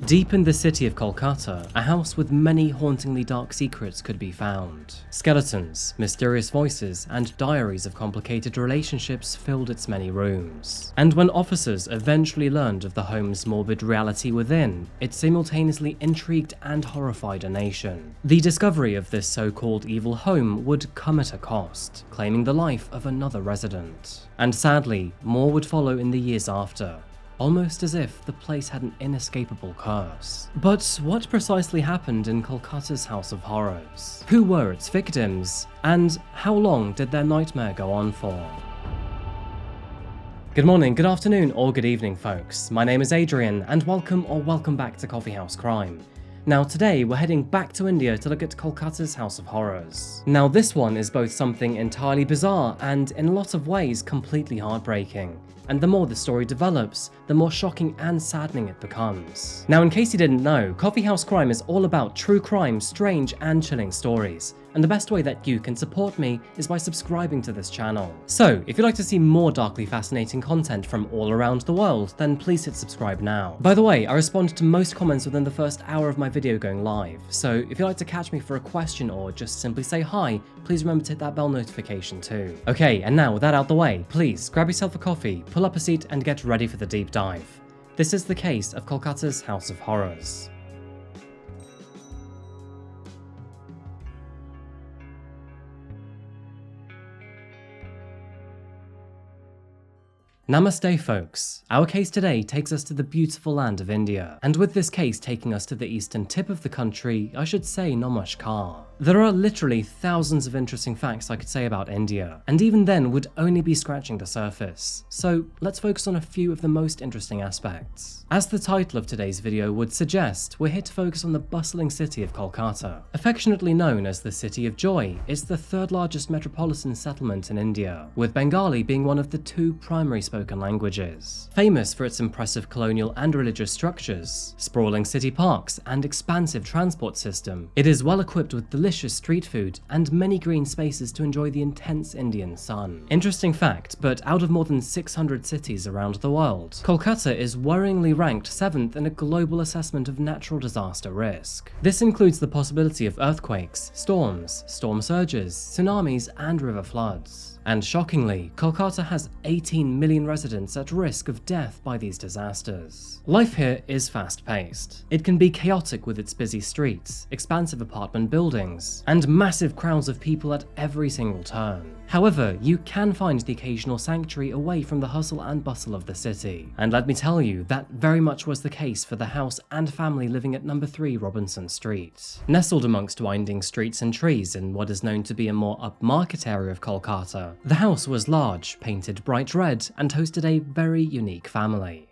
Deep in the city of Kolkata, a house with many hauntingly dark secrets could be found. Skeletons, mysterious voices, and diaries of complicated relationships filled its many rooms. And when officers eventually learned of the home's morbid reality within, it simultaneously intrigued and horrified a nation. The discovery of this so-called evil home would come at a cost, claiming the life of another resident. And sadly, more would follow in the years after, almost as if the place had an inescapable curse. But what precisely happened in Kolkata's House of Horrors? Who were its victims? And how long did their nightmare go on for? Good morning, good afternoon, or good evening, folks. My name is Adrian, and welcome back to Coffeehouse Crime. Now today, we're heading back to India to look at Kolkata's House of Horrors. Now this one is both something entirely bizarre and in a lot of ways completely heartbreaking. And the more the story develops, the more shocking and saddening it becomes. Now in case you didn't know, Coffeehouse Crime is all about true crime, strange and chilling stories. And the best way that you can support me is by subscribing to this channel. So, if you'd like to see more darkly fascinating content from all around the world, then please hit subscribe now. By the way, I respond to most comments within the first hour of my video going live, so if you'd like to catch me for a question or just simply say hi, please remember to hit that bell notification too. Okay, and now with that out the way, please grab yourself a coffee, pull up a seat and get ready for the deep dive. This is the case of Kolkata's House of Horrors. Namaste folks, our case today takes us to the beautiful land of India, and with this case taking us to the eastern tip of the country, I should say Namaskar. There are literally thousands of interesting facts I could say about India, and even then would only be scratching the surface, so let's focus on a few of the most interesting aspects. As the title of today's video would suggest, we're here to focus on the bustling city of Kolkata. Affectionately known as the City of Joy, it's the third largest metropolitan settlement in India, with Bengali being one of the two primary spoken languages. Famous for its impressive colonial and religious structures, sprawling city parks, and expansive transport system, it is well equipped with delicious street food and many green spaces to enjoy the intense Indian sun. Interesting fact, but out of more than 600 cities around the world, Kolkata is worryingly ranked 7th in a global assessment of natural disaster risk. This includes the possibility of earthquakes, storms, storm surges, tsunamis, and river floods. And shockingly, Kolkata has 18 million residents at risk of death by these disasters. Life here is fast-paced. It can be chaotic with its busy streets, expansive apartment buildings, and massive crowds of people at every single turn. However, you can find the occasional sanctuary away from the hustle and bustle of the city. And let me tell you, that very much was the case for the house and family living at number 3 Robinson Street. Nestled amongst winding streets and trees in what is known to be a more upmarket area of Kolkata, the house was large, painted bright red, and hosted a very unique family.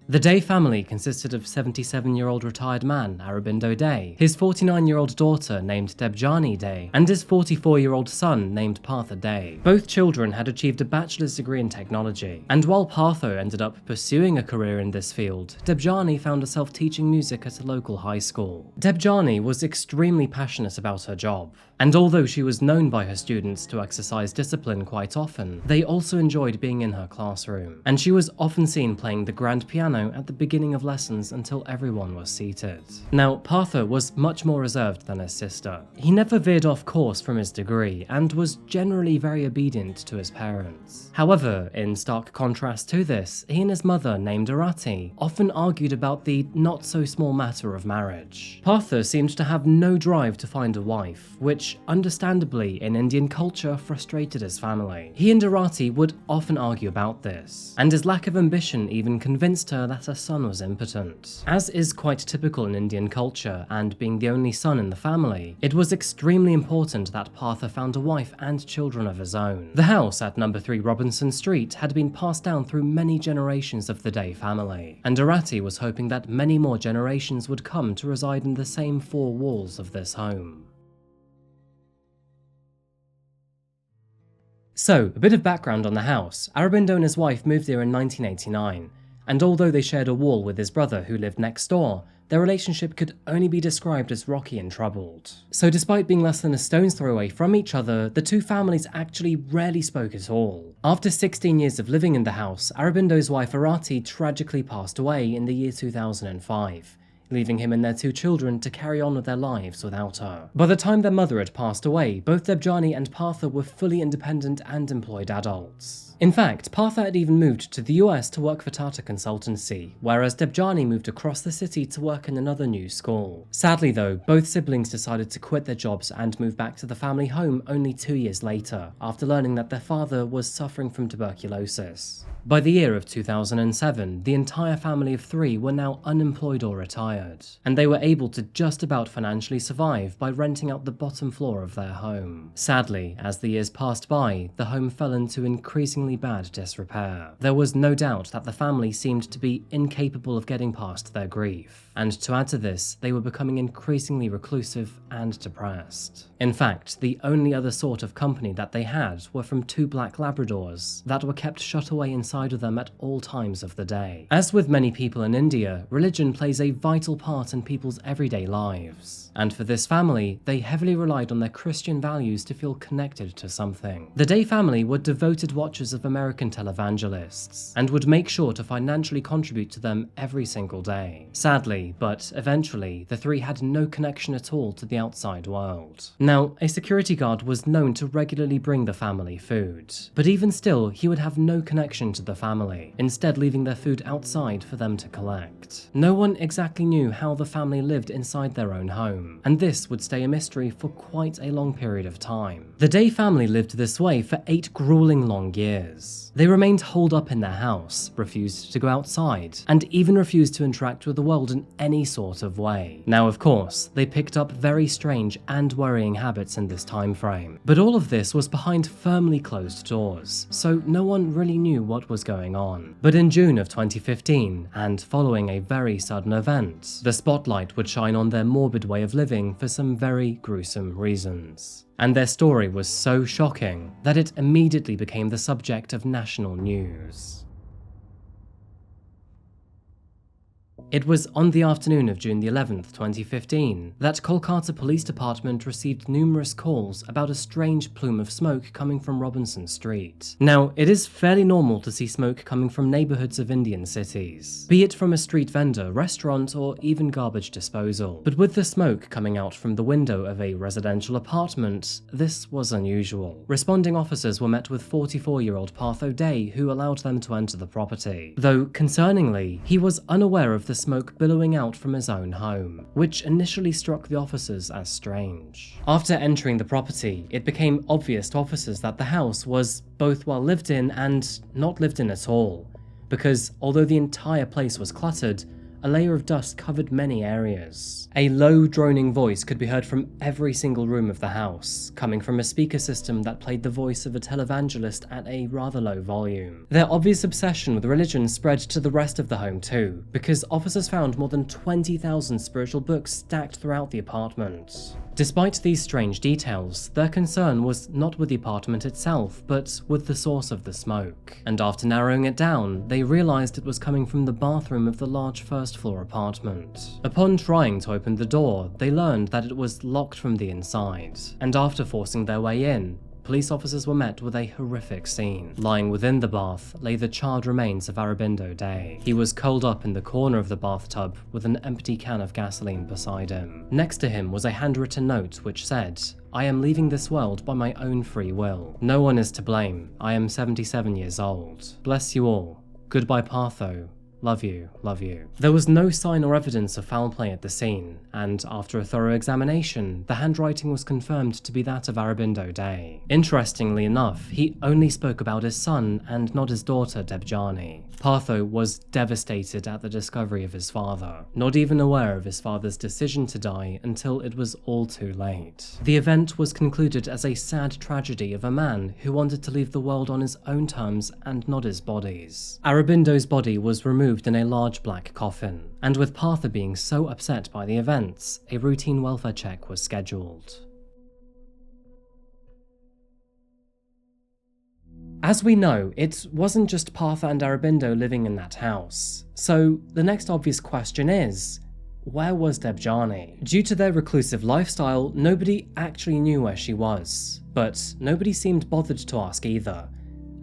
The Day family consisted of 77-year-old retired man Aurobindo Day, his 49-year-old daughter named Debjani Day, and his 44-year-old son named Partha Day. Both children had achieved a bachelor's degree in technology, and while Partha ended up pursuing a career in this field, Debjani found herself teaching music at a local high school. Debjani was extremely passionate about her job, and although she was known by her students to exercise discipline quite often, they also enjoyed being in her classroom, and she was often seen playing the grand piano at the beginning of lessons until everyone was seated. Now, Partha was much more reserved than his sister. He never veered off course from his degree and was generally very obedient to his parents. However, in stark contrast to this, he and his mother, named Arati, often argued about the not-so-small matter of marriage. Partha seemed to have no drive to find a wife, which, understandably, in Indian culture frustrated his family. He and Arati would often argue about this, and his lack of ambition even convinced her that her son was impotent. As is quite typical in Indian culture, and being the only son in the family, it was extremely important that Partha found a wife and children of his own. The house at number 3 Robinson Street had been passed down through many generations of the Day family, and Arati was hoping that many more generations would come to reside in the same 4 walls of this home. So, a bit of background on the house. Aurobindo and his wife moved here in 1989. and although they shared a wall with his brother who lived next door, their relationship could only be described as rocky and troubled. So despite being less than a stone's throw away from each other, the two families actually rarely spoke at all. After 16 years of living in the house, Aurobindo's wife Arati tragically passed away in the year 2005. Leaving him and their two children to carry on with their lives without her. By the time their mother had passed away, both Debjani and Partha were fully independent and employed adults. In fact, Partha had even moved to the US to work for Tata Consultancy, whereas Debjani moved across the city to work in another new school. Sadly though, both siblings decided to quit their jobs and move back to the family home only 2 years later, after learning that their father was suffering from tuberculosis. By the year of 2007, the entire family of 3 were now unemployed or retired, and they were able to just about financially survive by renting out the bottom floor of their home. Sadly, as the years passed by, the home fell into increasingly bad disrepair. There was no doubt that the family seemed to be incapable of getting past their grief, and to add to this, they were becoming increasingly reclusive and depressed. In fact, the only other sort of company that they had were from 2 black Labradors that were kept shut away inside of them at all times of the day. As with many people in India, religion plays a vital part in people's everyday lives, and for this family, they heavily relied on their Christian values to feel connected to something. The Day family were devoted watchers of American televangelists, and would make sure to financially contribute to them every single day. Sadly, but eventually, the 3 had no connection at all to the outside world. Now, a security guard was known to regularly bring the family food, but even still, he would have no connection to the family, instead leaving their food outside for them to collect. No one exactly knew how the family lived inside their own home, and this would stay a mystery for quite a long period of time. The Day family lived this way for 8 grueling long years. They remained holed up in their house, refused to go outside, and even refused to interact with the world in any sort of way. Now, of course, they picked up very strange and worrying habits in this time frame, but all of this was behind firmly closed doors, so no one really knew what was going on. But in June of 2015, and following a very sudden event, the spotlight would shine on their morbid way of living for some very gruesome reasons. And their story was so shocking that it immediately became the subject of national news. It was on the afternoon of June the 11th, 2015, that Kolkata Police Department received numerous calls about a strange plume of smoke coming from Robinson Street. Now, it is fairly normal to see smoke coming from neighbourhoods of Indian cities, be it from a street vendor, restaurant, or even garbage disposal. But with the smoke coming out from the window of a residential apartment, this was unusual. Responding officers were met with 44-year-old Partha Day, who allowed them to enter the property. Though, concerningly, he was unaware of the smoke billowing out from his own home, which initially struck the officers as strange. After entering the property, it became obvious to officers that the house was both well lived in and not lived in at all, because although the entire place was cluttered, a layer of dust covered many areas. A low, droning voice could be heard from every single room of the house, coming from a speaker system that played the voice of a televangelist at a rather low volume. Their obvious obsession with religion spread to the rest of the home too, because officers found more than 20,000 spiritual books stacked throughout the apartment. Despite these strange details, their concern was not with the apartment itself, but with the source of the smoke. And after narrowing it down, they realized it was coming from the bathroom of the large first-floor apartment. Upon trying to open the door, they learned that it was locked from the inside, and after forcing their way in, police officers were met with a horrific scene. Lying within the bath lay the charred remains of Aurobindo Day. He was curled up in the corner of the bathtub with an empty can of gasoline beside him. Next to him was a handwritten note which said, "I am leaving this world by my own free will. No one is to blame. I am 77 years old. Bless you all. Goodbye, Partho. Love you, love you." There was no sign or evidence of foul play at the scene, and after a thorough examination, the handwriting was confirmed to be that of Aurobindo Day. Interestingly enough, he only spoke about his son and not his daughter Debjani. Partho was devastated at the discovery of his father, not even aware of his father's decision to die until it was all too late. The event was concluded as a sad tragedy of a man who wanted to leave the world on his own terms and not his body's. Aurobindo's body was removed in a large black coffin, and with Partha being so upset by the events, a routine welfare check was scheduled. As we know, it wasn't just Partha and Aurobindo living in that house, so the next obvious question is, where was Debjani? Due to their reclusive lifestyle, nobody actually knew where she was, but nobody seemed bothered to ask either.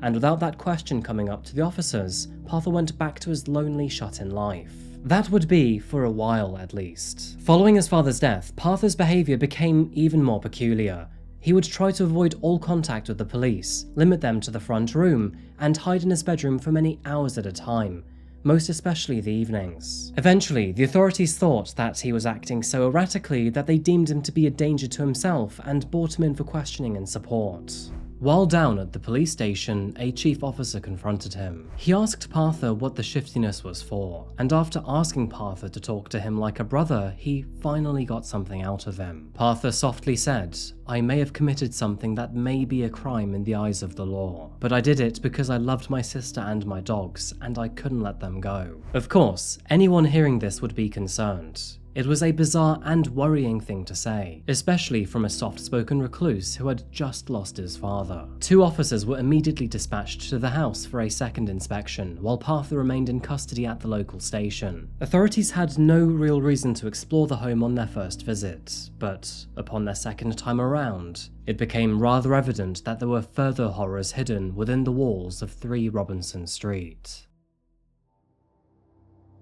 And without that question coming up to the officers, Partha went back to his lonely, shut-in life. That would be for a while at least. Following his father's death, Partha's behaviour became even more peculiar. He would try to avoid all contact with the police, limit them to the front room, and hide in his bedroom for many hours at a time, most especially the evenings. Eventually, the authorities thought that he was acting so erratically that they deemed him to be a danger to himself and brought him in for questioning and support. While down at the police station, a chief officer confronted him. He asked Partha what the shiftiness was for, and after asking Partha to talk to him like a brother, he finally got something out of him. Partha softly said, "I may have committed something that may be a crime in the eyes of the law, but I did it because I loved my sister and my dogs, and I couldn't let them go." Of course, anyone hearing this would be concerned. It was a bizarre and worrying thing to say, especially from a soft-spoken recluse who had just lost his father. 2 officers were immediately dispatched to the house for a second inspection, while Partha remained in custody at the local station. Authorities had no real reason to explore the home on their first visit, but upon their second time around, it became rather evident that there were further horrors hidden within the walls of 3 Robinson Street.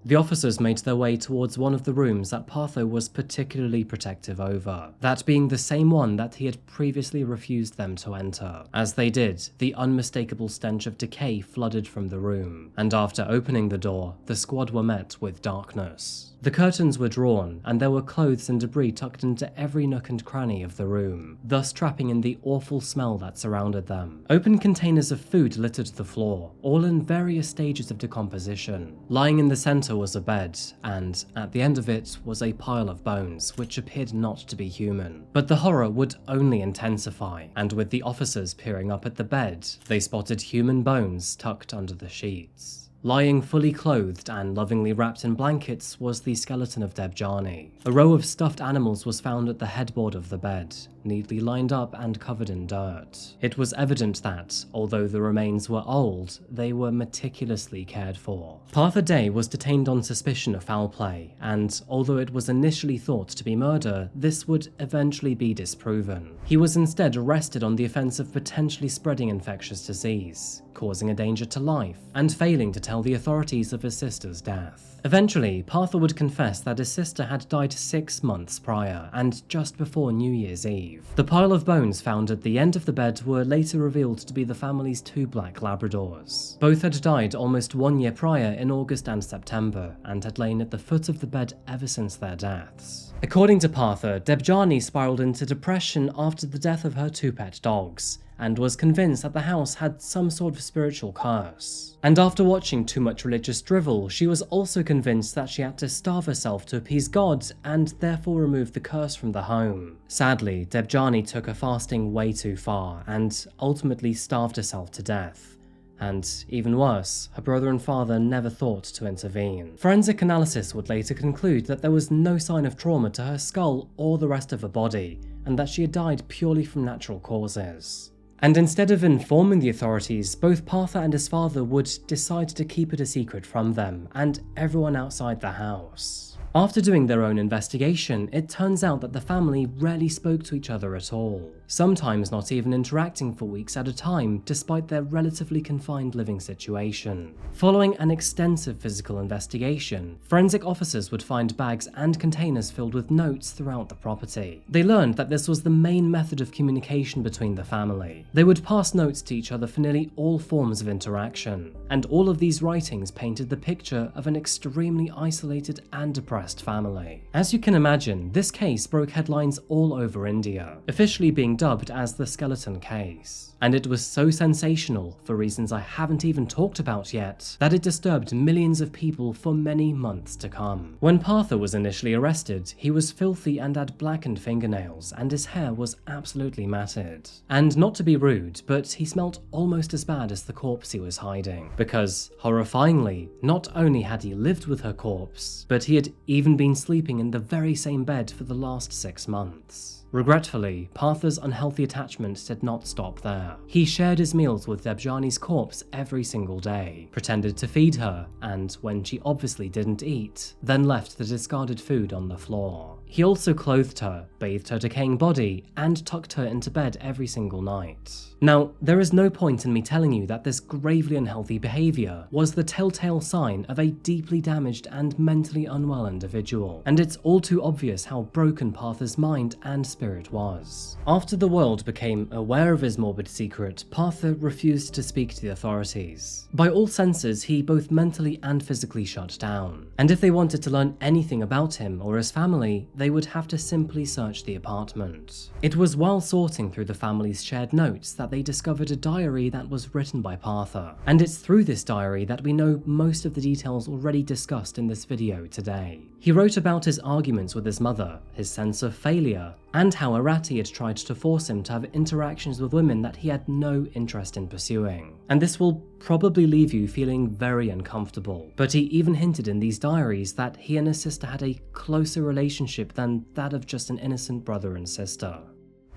The officers made their way towards one of the rooms that Partha was particularly protective over, that being the same one that he had previously refused them to enter. As they did, the unmistakable stench of decay flooded from the room, and after opening the door, the squad were met with darkness. The curtains were drawn, and there were clothes and debris tucked into every nook and cranny of the room, thus trapping in the awful smell that surrounded them. Open containers of food littered the floor, all in various stages of decomposition. Lying in the center was a bed, and at the end of it was a pile of bones, which appeared not to be human. But the horror would only intensify, and with the officers peering up at the bed, they spotted human bones tucked under the sheets. Lying fully clothed and lovingly wrapped in blankets was the skeleton of Debjani. A row of stuffed animals was found at the headboard of the bed, neatly lined up and covered in dirt. It was evident that, although the remains were old, they were meticulously cared for. Partha Day was detained on suspicion of foul play, and although it was initially thought to be murder, this would eventually be disproven. He was instead arrested on the offence of potentially spreading infectious disease, causing a danger to life, and failing to tell the authorities of his sister's death. Eventually, Partha would confess that his sister had died 6 months prior, and just before New Year's Eve. The pile of bones found at the end of the bed were later revealed to be the family's 2 black Labradors. Both had died almost 1 year prior in August and September, and had lain at the foot of the bed ever since their deaths. According to Partha, Debjani spiraled into depression after the death of her 2 pet dogs, and was convinced that the house had some sort of spiritual curse. And after watching too much religious drivel, she was also convinced that she had to starve herself to appease God and therefore remove the curse from the home. Sadly, Debjani took her fasting way too far and ultimately starved herself to death. And even worse, her brother and father never thought to intervene. Forensic analysis would later conclude that there was no sign of trauma to her skull or the rest of her body, and that she had died purely from natural causes. And instead of informing the authorities, both Partha and his father would decide to keep it a secret from them and everyone outside the house. After doing their own investigation, it turns out that the family rarely spoke to each other at all, sometimes not even interacting for weeks at a time despite their relatively confined living situation. Following an extensive physical investigation, forensic officers would find bags and containers filled with notes throughout the property. They learned that this was the main method of communication between the family. They would pass notes to each other for nearly all forms of interaction, and all of these writings painted the picture of an extremely isolated and depressed family. As you can imagine, this case broke headlines all over India, officially being dubbed as the skeleton case. And it was so sensational, for reasons I haven't even talked about yet, that it disturbed millions of people for many months to come. When Partha was initially arrested, he was filthy and had blackened fingernails, and his hair was absolutely matted. And not to be rude, but he smelt almost as bad as the corpse he was hiding, because, horrifyingly, not only had he lived with her corpse, but he had even been sleeping in the very same bed for the last 6 months. Regretfully, Partha's unhealthy attachment did not stop there. He shared his meals with Debjani's corpse every single day, pretended to feed her, and when she obviously didn't eat, then left the discarded food on the floor. He also clothed her, bathed her decaying body, and tucked her into bed every single night. Now, there is no point in me telling you that this gravely unhealthy behaviour was the telltale sign of a deeply damaged and mentally unwell individual, and it's all too obvious how broken Partha's mind and spirit was. After the world became aware of his morbid secret, Partha refused to speak to the authorities. By all senses, he both mentally and physically shut down, and if they wanted to learn anything about him or his family, they would have to simply search the apartment. It was while sorting through the family's shared notes that they discovered a diary that was written by Partha, and it's through this diary that we know most of the details already discussed in this video today. He wrote about his arguments with his mother, his sense of failure, and how Arati had tried to force him to have interactions with women that he had no interest in pursuing. And this will probably leave you feeling very uncomfortable, but he even hinted in these diaries that he and his sister had a closer relationship than that of just an innocent brother and sister.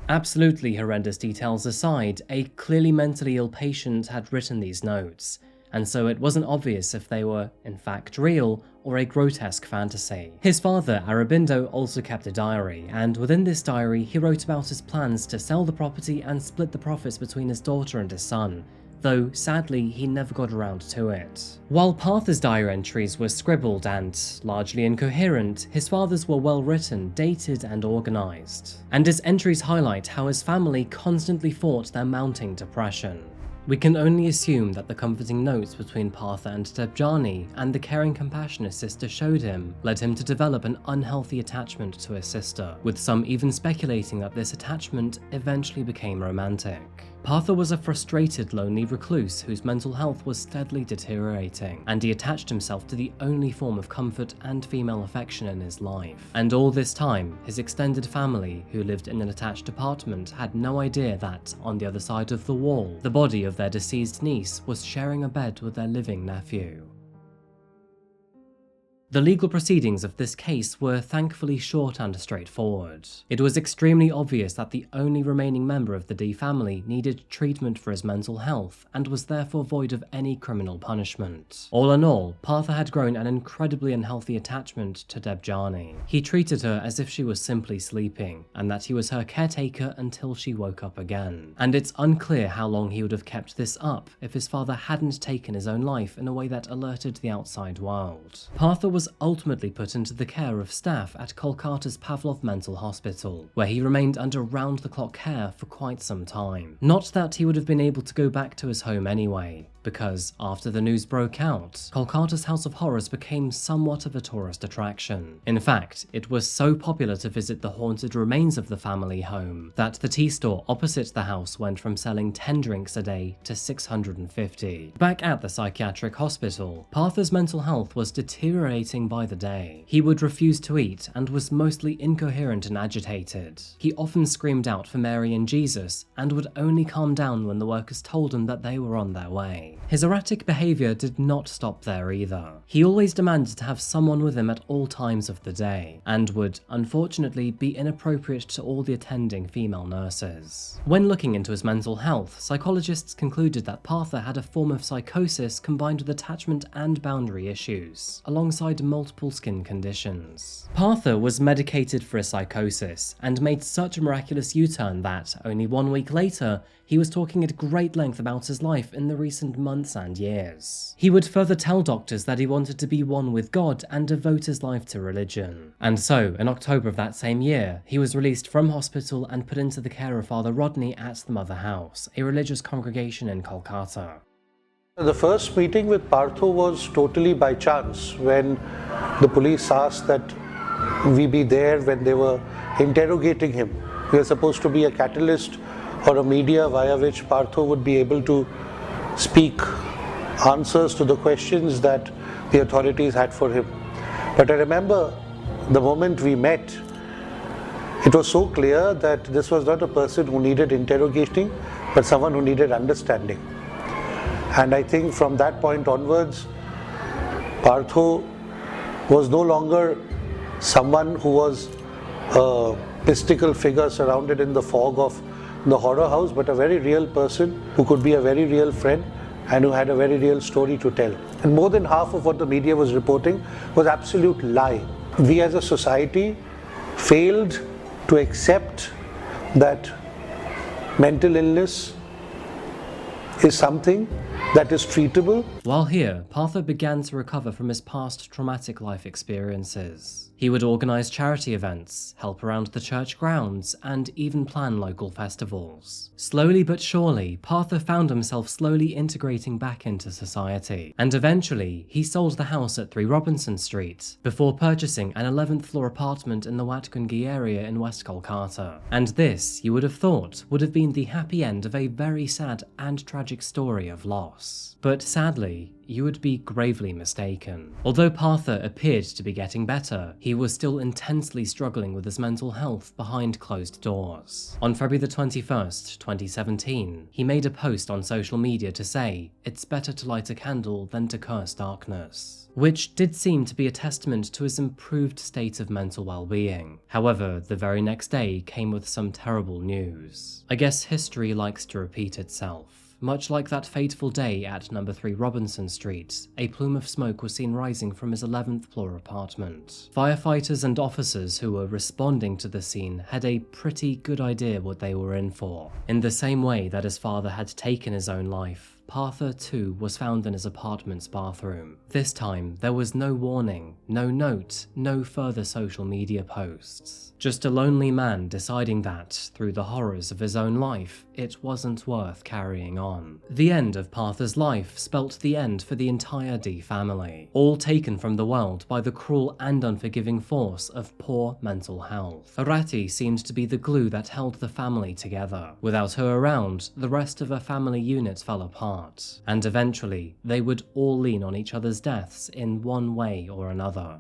Absolutely horrendous details aside, a clearly mentally ill patient had written these notes, and so it wasn't obvious if they were in fact real or a grotesque fantasy. His father, Arabindo, also kept a diary, and within this diary he wrote about his plans to sell the property and split the profits between his daughter and his son, though sadly he never got around to it. While Partha's diary entries were scribbled and largely incoherent, his father's were well written, dated and organised, and his entries highlight how his family constantly fought their mounting depression. We can only assume that the comforting notes between Partha and Debjani and the caring, compassionate sister showed him led him to develop an unhealthy attachment to his sister, with some even speculating that this attachment eventually became romantic. Partha was a frustrated, lonely recluse whose mental health was steadily deteriorating, and he attached himself to the only form of comfort and female affection in his life. And all this time, his extended family, who lived in an attached apartment, had no idea that, on the other side of the wall, the body of their deceased niece was sharing a bed with their living nephew. The legal proceedings of this case were thankfully short and straightforward. It was extremely obvious that the only remaining member of the D family needed treatment for his mental health and was therefore void of any criminal punishment. All in all, Partha had grown an incredibly unhealthy attachment to Debjani. He treated her as if she was simply sleeping, and that he was her caretaker until she woke up again. And it's unclear how long he would have kept this up if his father hadn't taken his own life in a way that alerted the outside world. Partha was ultimately put into the care of staff at Kolkata's Pavlov Mental Hospital, where he remained under round-the-clock care for quite some time. Not that he would have been able to go back to his home anyway, because after the news broke out, Kolkata's House of Horrors became somewhat of a tourist attraction. In fact, it was so popular to visit the haunted remains of the family home that the tea store opposite the house went from selling 10 drinks a day to 650. Back at the psychiatric hospital, Partha's mental health was deteriorating by the day. He would refuse to eat and was mostly incoherent and agitated. He often screamed out for Mary and Jesus and would only calm down when the workers told him that they were on their way. His erratic behaviour did not stop there either. He always demanded to have someone with him at all times of the day, and would, unfortunately, be inappropriate to all the attending female nurses. When looking into his mental health, psychologists concluded that Partha had a form of psychosis combined with attachment and boundary issues, alongside multiple skin conditions. Partha was medicated for his psychosis, and made such a miraculous U-turn that, only 1 week later, he was talking at great length about his life in the recent months and years. He would further tell doctors that he wanted to be one with God and devote his life to religion. And so, in October of that same year, he was released from hospital and put into the care of Father Rodney at the Mother House, a religious congregation in Kolkata. The first meeting with Partha was totally by chance when the police asked that we be there when they were interrogating him. We were supposed to be a catalyst or a media via which Partha would be able to speak answers to the questions that the authorities had for him. But I remember the moment we met, it was so clear that this was not a person who needed interrogating, but someone who needed understanding. And I think from that point onwards, Partha was no longer someone who was a mystical figure surrounded in the fog of the horror house, but a very real person who could be a very real friend and who had a very real story to tell. And more than half of what the media was reporting was absolute lie. We as a society failed to accept that mental illness is something that is treatable. While here, Partha began to recover from his past traumatic life experiences. He would organise charity events, help around the church grounds, and even plan local festivals. Slowly but surely, Partha found himself slowly integrating back into society, and eventually, he sold the house at 3 Robinson Street, before purchasing an 11th floor apartment in the Watgungi area in West Kolkata. And this, you would have thought, would have been the happy end of a very sad and tragic story of loss. But sadly, you would be gravely mistaken. Although Partha appeared to be getting better, he was still intensely struggling with his mental health behind closed doors. On February the 21st, 2017, he made a post on social media to say, "It's better to light a candle than to curse darkness," which did seem to be a testament to his improved state of mental well-being. However, the very next day came with some terrible news. I guess history likes to repeat itself. Much like that fateful day at number 3 Robinson Street, a plume of smoke was seen rising from his 11th floor apartment. Firefighters and officers who were responding to the scene had a pretty good idea what they were in for. In the same way that his father had taken his own life, Partha too was found in his apartment's bathroom. This time, there was no warning, no note, no further social media posts. Just a lonely man deciding that, through the horrors of his own life, it wasn't worth carrying on. The end of Partha's life spelt the end for the entire D family, all taken from the world by the cruel and unforgiving force of poor mental health. Arati seemed to be the glue that held the family together. Without her around, the rest of her family unit fell apart, and eventually, they would all lean on each other's deaths in one way or another.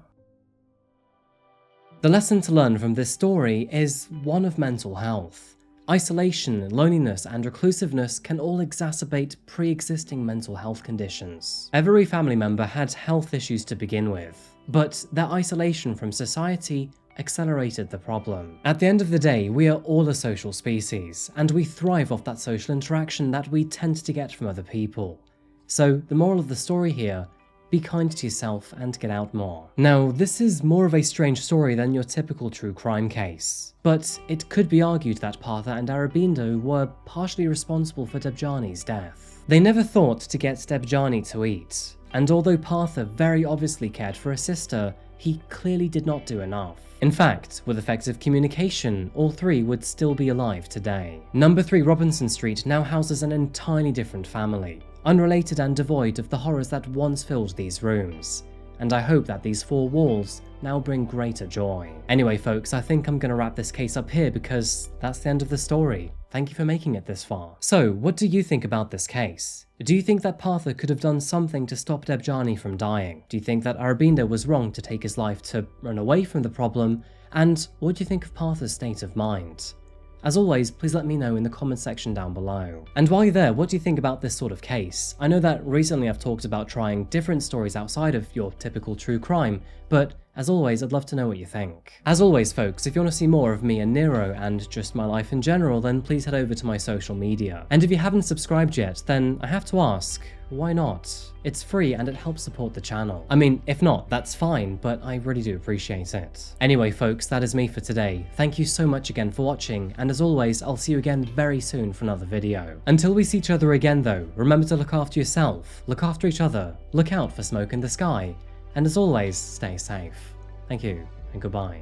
The lesson to learn from this story is one of mental health. Isolation, loneliness, and reclusiveness can all exacerbate pre-existing mental health conditions. Every family member had health issues to begin with, but their isolation from society accelerated the problem. At the end of the day, we are all a social species, and we thrive off that social interaction that we tend to get from other people. So, the moral of the story here: be kind to yourself and get out more. Now, this is more of a strange story than your typical true crime case, but it could be argued that Partha and Aurobindo were partially responsible for Debjani's death. They never thought to get Debjani to eat, and although Partha very obviously cared for his sister, he clearly did not do enough. In fact, with effective communication, all three would still be alive today. Number 3 Robinson Street now houses an entirely different family, unrelated and devoid of the horrors that once filled these rooms, and I hope that these 4 walls now bring greater joy. Anyway folks, I think I'm gonna wrap this case up here because that's the end of the story. Thank you for making it this far. So, what do you think about this case? Do you think that Partha could have done something to stop Debjani from dying? Do you think that Aurobindo was wrong to take his life to run away from the problem? And what do you think of Partha's state of mind? As always, please let me know in the comment section down below. And while you're there, what do you think about this sort of case? I know that recently I've talked about trying different stories outside of your typical true crime, but as always, I'd love to know what you think. As always folks, if you want to see more of me and Nero and just my life in general, then please head over to my social media. And if you haven't subscribed yet, then I have to ask, why not? It's free and it helps support the channel. I mean, if not, that's fine, but I really do appreciate it. Anyway folks, that is me for today. Thank you so much again for watching, and as always, I'll see you again very soon for another video. Until we see each other again though, remember to look after yourself, look after each other, look out for smoke in the sky, and as always, stay safe. Thank you, and goodbye.